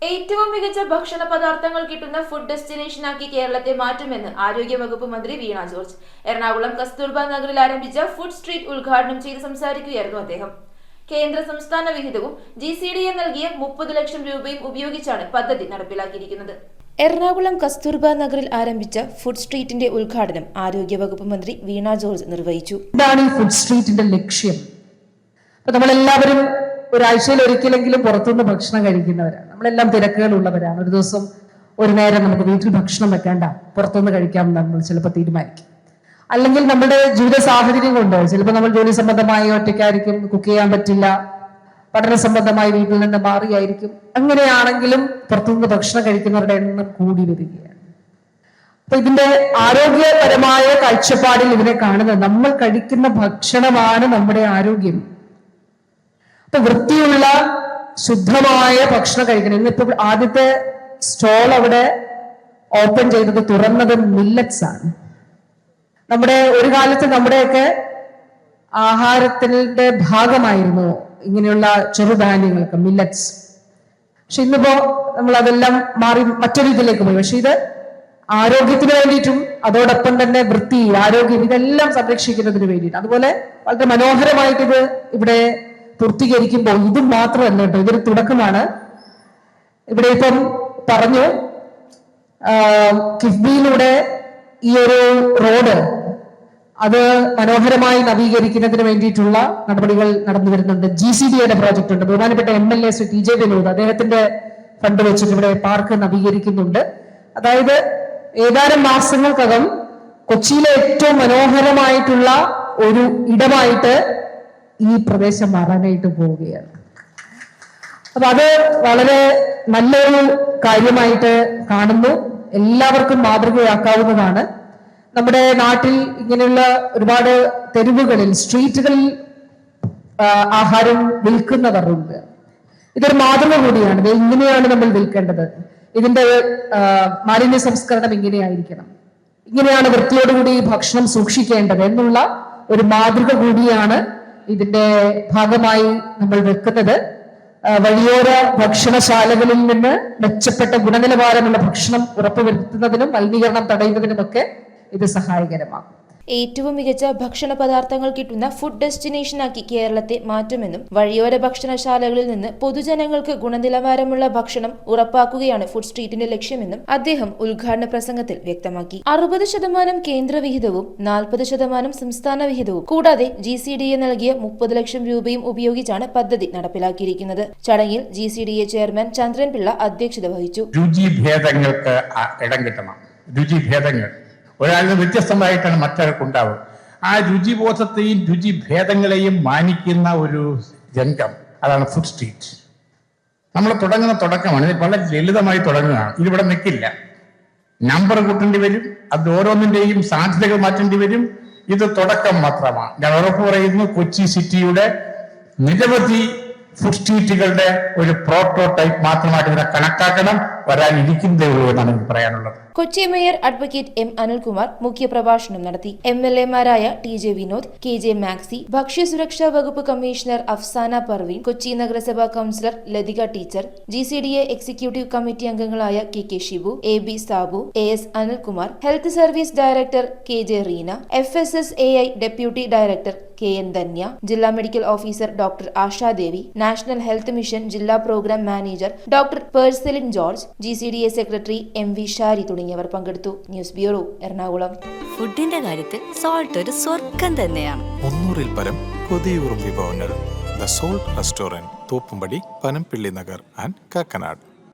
ഏറ്റവും മികച്ച ഭക്ഷണ പദാർത്ഥങ്ങൾ കിട്ടുന്ന ഫുഡ് ഡെസ്റ്റിനേഷനാക്കി കേരളത്തെ മാറ്റുമെന്ന് ആരോഗ്യവകുപ്പ് മന്ത്രി വീണ ജോർജ് എറണാകുളം കസ്തൂർബ നഗറിൽ ആരംഭിച്ച ഫുഡ് സ്ട്രീറ്റ് ഉദ്ഘാടനം ചെയ്ത് സംസാരിക്കുകയായിരുന്നു അദ്ദേഹം. കേന്ദ്ര സംസ്ഥാന വിഹിതവും GCDA നൽകിയ 30 ലക്ഷം രൂപയും ഉപയോഗിച്ചാണ് പദ്ധതി നടപ്പിലാക്കിയിരിക്കുന്നത്. എറണാകുളം കസ്തൂർബ നഗറിൽ ആരംഭിച്ച ഫുഡ് സ്ട്രീറ്റിന്റെ ഉദ്ഘാടനം ആരോഗ്യവകുപ്പ് മന്ത്രി വീണ ജോർജ് നിർവഹിച്ചു. ഇതാണ് ഈ ഫുഡ് സ്ട്രീറ്റിന്റെ ലക്ഷ്യം. നമ്മളെല്ലാവരും ഒരാഴ്ചയിൽ ഒരിക്കലെങ്കിലും പുറത്തുനിന്ന് ഭക്ഷണം കഴിക്കുന്നവരാണ്. നമ്മളെല്ലാം തിരക്കുകളുള്ളവരാണ്. ഒരു ദിവസം ഒരു നേരം നമുക്ക് വീട്ടിൽ ഭക്ഷണം വെക്കേണ്ട, പുറത്തുനിന്ന് കഴിക്കാം നമ്മൾ ചിലപ്പോൾ തീരുമാനിക്കും. അല്ലെങ്കിൽ നമ്മുടെ ജീവിത സാഹചര്യം കൊണ്ട് ചിലപ്പോൾ നമ്മൾ ജോലി സംബന്ധമായി ഒറ്റയ്ക്കായിരിക്കും, കുക്ക് ചെയ്യാൻ പറ്റില്ല, പഠന സംബന്ധമായി വീട്ടിൽ നിന്ന് മാറിയായിരിക്കും. അങ്ങനെയാണെങ്കിലും പുറത്തുനിന്ന് ഭക്ഷണം കഴിക്കുന്നവരുടെ എണ്ണം കൂടി വരികയാണ്. അപ്പൊ ഇതിന്റെ ആരോഗ്യപരമായ കാഴ്ചപ്പാടിൽ ഇതിനെ കാണുന്നത് നമ്മൾ കഴിക്കുന്ന ഭക്ഷണമാണ് നമ്മുടെ ആരോഗ്യം. ഇപ്പൊ വൃത്തിയുള്ള ശുദ്ധമായ ഭക്ഷണം കഴിക്കണം. ഇന്നിപ്പോ ആദ്യത്തെ സ്റ്റോൾ അവിടെ ഓപ്പൺ ചെയ്തത്, തുറന്നത് മില്ലറ്റ്സ് ആണ്. നമ്മുടെ ഒരു കാലത്ത് നമ്മുടെയൊക്കെ ആഹാരത്തിന്റെ ഭാഗമായിരുന്നു ഇങ്ങനെയുള്ള ചെറുധാന്യങ്ങളൊക്കെ, മില്ലറ്റ്സ്. പക്ഷെ ഇന്നിപ്പോ നമ്മൾ അതെല്ലാം മാറി മറ്റൊരു ഇതിലേക്ക് പോയി. പക്ഷെ ഇത് ആരോഗ്യത്തിന് വേണ്ടിയിട്ടും അതോടൊപ്പം തന്നെ വൃത്തി, ആരോഗ്യം, ഇതെല്ലാം സംരക്ഷിക്കുന്നതിന് വേണ്ടിയിട്ട് അതുപോലെ വളരെ മനോഹരമായിട്ട് ഇത് ഇവിടെ പൂർത്തീകരിക്കുമ്പോൾ ഇത് മാത്രമല്ല കേട്ടോ, ഇതൊരു തുടക്കമാണ്. ഇവിടെ ഇപ്പം പറഞ്ഞു കിഫ്ബിയിലൂടെ ഈ ഒരു റോഡ് അത് മനോഹരമായി നവീകരിക്കുന്നതിന് വേണ്ടിയിട്ടുള്ള നടപടികൾ നടന്നു വരുന്നുണ്ട്. GCDA പ്രോജക്റ്റ് ഉണ്ട്. ബഹുമാനപ്പെട്ട MLA ശ്രീ TJ വിനോദ് അദ്ദേഹത്തിന്റെ ഫണ്ട് വെച്ചിട്ട് ഇവിടെ പാർക്ക് നവീകരിക്കുന്നുണ്ട്. അതായത് ഏതാനും മാസങ്ങൾക്കകം കൊച്ചിയിലെ ഏറ്റവും മനോഹരമായിട്ടുള്ള ഒരു ഇടമായിട്ട് ഈ പ്രദേശം മാറാനായിട്ട് പോവുകയാണ്. അപ്പൊ അത് വളരെ നല്ലൊരു കാര്യമായിട്ട് കാണുന്നു. എല്ലാവർക്കും മാതൃകയാക്കാവുന്നതാണ്. നമ്മുടെ നാട്ടിൽ ഇങ്ങനെയുള്ള ഒരുപാട് തെരുവുകളിൽ, സ്ട്രീറ്റുകളിൽ ആഹാരം വിൽക്കുന്നവരുണ്ട്. ഇതൊരു മാതൃക കൂടിയാണ്. ഇത് ഇങ്ങനെയാണ് നമ്മൾ വിൽക്കേണ്ടത്. ഇതിന്റെ മാലിന്യ സംസ്കരണം ഇങ്ങനെയായിരിക്കണം, ഇങ്ങനെയാണ് വൃത്തിയോടുകൂടി ഭക്ഷണം സൂക്ഷിക്കേണ്ടത് എന്നുള്ള ഒരു മാതൃക കൂടിയാണ് ഇതിന്റെ ഭാഗമായി നമ്മൾ വെക്കുന്നത്. വഴിയോര ഭക്ഷണശാലകളിൽ നിന്ന് മെച്ചപ്പെട്ട ഗുണനിലവാരമുള്ള ഭക്ഷണം ഉറപ്പുവരുത്തുന്നതിനും മലിനീകരണം തടയുന്നതിനുമൊക്കെ ഇത് സഹായകരമാകും. ഏറ്റവും മികച്ച ഭക്ഷണ പദാർത്ഥങ്ങൾ കിട്ടുന്ന ഫുഡ് ഡെസ്റ്റിനേഷനാക്കി കേരളത്തെ മാറ്റുമെന്നും വഴിയോര ഭക്ഷണശാലകളിൽ നിന്ന് പൊതുജനങ്ങൾക്ക് ഗുണനിലവാരമുള്ള ഭക്ഷണം ഉറപ്പാക്കുകയാണ് ഫുഡ് സ്ട്രീറ്റിന്റെ ലക്ഷ്യമെന്നും അദ്ദേഹം ഉദ്ഘാടന പ്രസംഗത്തിൽ വ്യക്തമാക്കി. 60% കേന്ദ്ര വിഹിതവും 40% സംസ്ഥാന വിഹിതവും കൂടാതെ GCDA നൽകിയ 30 ലക്ഷം രൂപയും ഉപയോഗിച്ചാണ് പദ്ധതി നടപ്പിലാക്കിയിരിക്കുന്നത്. ചടങ്ങിൽ GCDA ചെയർമാൻ ചന്ദ്രൻ പിള്ള അധ്യക്ഷത വഹിച്ചു. രുചിഭേദങ്ങൾക്ക് ഇടം കിട്ടണം. രുചിഭേദങ്ങൾ ഒരാളിന് വ്യത്യസ്തമായിട്ടാണ് മറ്റൊരാൾക്ക് ഉണ്ടാവുക. ആ രുചിബോധത്തെയും രുചിഭേദങ്ങളെയും മാനിക്കുന്ന ഒരു രംഗം, അതാണ് ഫുഡ് സ്ട്രീറ്റ്. നമ്മൾ തുടങ്ങുന്ന തുടക്കമാണ്. ഇത് വളരെ ലളിതമായി തുടങ്ങുകയാണ്. ഇതിവിടെ നിൽക്കില്ല. നമ്പർ കൂട്ടേണ്ടി വരും, അത് ഓരോന്നിന്റെയും സാധ്യതകൾ മാറ്റേണ്ടി വരും. ഇത് തുടക്കം മാത്രമാണ്. ഞാൻ ഉറപ്പ് പറയുന്നു, കൊച്ചി സിറ്റിയുടെ നിരവധി ഫുഡ് സ്ട്രീറ്റുകളുടെ ഒരു പ്രോട്ടോടൈപ്പ് മാത്രമായിട്ട് ഇതിനെ കണക്കാക്കണം. വരാനിരിക്കുന്നതേ ഉള്ളൂ എന്നാണ് എനിക്ക് പറയാനുള്ളത്. Kochi mayor advocate M. Anilkumar മുഖ്യപ്രഭാഷണം നടത്തി. MLA-മാരായ TJ വിനോദ്, KJ മാക്സി, ഭക്ഷ്യസുരക്ഷാ വകുപ്പ് കമ്മീഷണർ അഫ്സാന പർവീൻ, കൊച്ചി നഗരസഭാ councillor Lathika teacher, GCDA executive committee അംഗങ്ങളായ KK Shibu, AB Sabu, AS Anilkumar, health service director KJ Reena, FSSAI deputy director KN Dhanya, ജില്ലാ medical officer doctor Ashadevi, national health mission ജില്ലാ programme manager doctor Persalin George, GCDA secretary MV Shari തുടങ്ങിയവർ പങ്കെടുത്തു. News bureau, Ernakulam. ഫുഡിന്റെ കാര്യത്തിൽ salt ഒരു സ്വർഗം തന്നെയാണ്. 300-ൽ പരം കൊതിയൂറും വിഭവങ്ങൾ. The salt restaurant, Thoppumpady, Panampilly Nagar and Kakkanad.